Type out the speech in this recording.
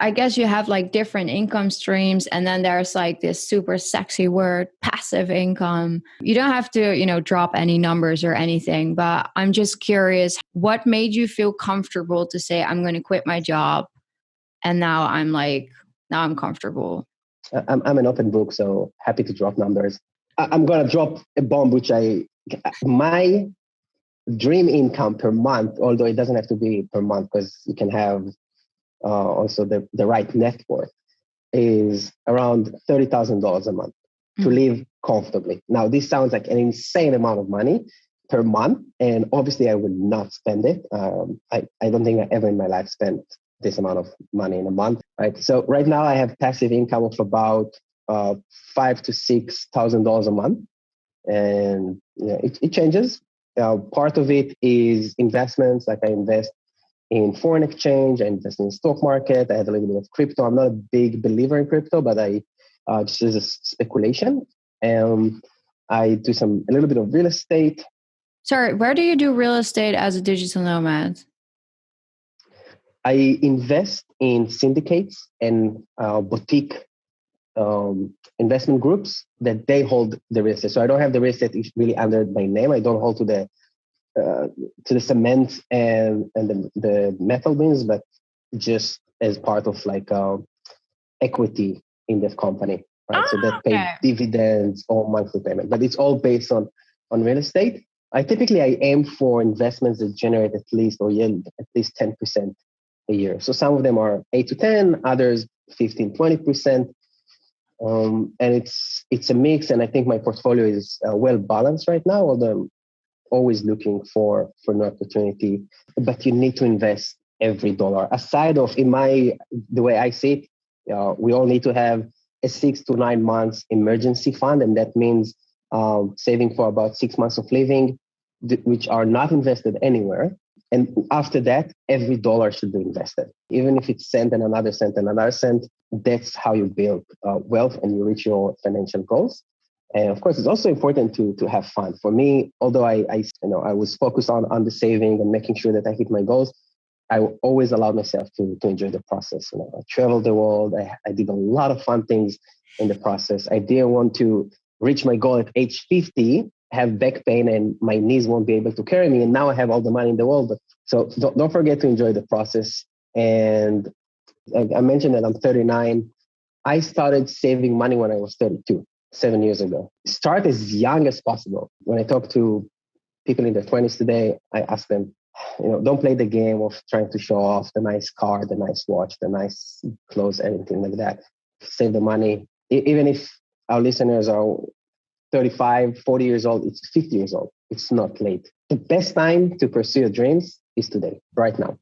I guess you have like different income streams, and then there's like this super sexy word, passive income. You don't have to, drop any numbers or anything, but I'm just curious, what made you feel comfortable to say, I'm going to quit my job? And now I'm comfortable. I'm an open book, so happy to drop numbers. I'm going to drop a bomb, my dream income per month, although it doesn't have to be per month because you can have also the right net worth, is around $30,000 a month to live comfortably. Now, this sounds like an insane amount of money per month, and obviously I would not spend it. I don't think I ever in my life spent this amount of money in a month, right? So right now I have passive income of about $5,000 to $6,000 a month, and it changes. Part of it is investments, like I invest in foreign exchange, I invest in the stock market, I have a little bit of crypto. I'm not a big believer in crypto, but I just as a speculation. I do a little bit of real estate. Sorry, where do you do real estate as a digital nomad? I invest in syndicates and boutique investment groups that they hold the real estate. So I don't have the real estate really under my name. I don't hold to the cement and the metal beams, but just as part of like equity in that company, right? So that pay dividends or monthly payment, but it's all based on real estate. I aim for investments that generate at least or yield at least 10% a year. So some of them are 8 to 10, others 15, 20%. And it's a mix, and I think my portfolio is well balanced right now, although I'm always looking for an opportunity. But you need to invest every dollar. Aside of, the way I see it, we all need to have a 6 to 9 months emergency fund, and that means saving for about 6 months of living, which are not invested anywhere. And after that, every dollar should be invested. Even if it's cent and another cent and another cent, that's how you build wealth and you reach your financial goals. And of course, it's also important to have fun. For me, although I was focused on the saving and making sure that I hit my goals, I always allowed myself to enjoy the process. I traveled the world. I did a lot of fun things in the process. I didn't want to reach my goal at age 50, have back pain, and my knees won't be able to carry me. And now I have all the money in the world. So don't forget to enjoy the process. And I mentioned that I'm 39. I started saving money when I was 32, 7 years ago. Start as young as possible. When I talk to people in their 20s today, I ask them, don't play the game of trying to show off the nice car, the nice watch, the nice clothes, anything like that. Save the money. Even if our listeners are 35, 40 years old, it's 50 years old. It's not late. The best time to pursue your dreams is today, right now.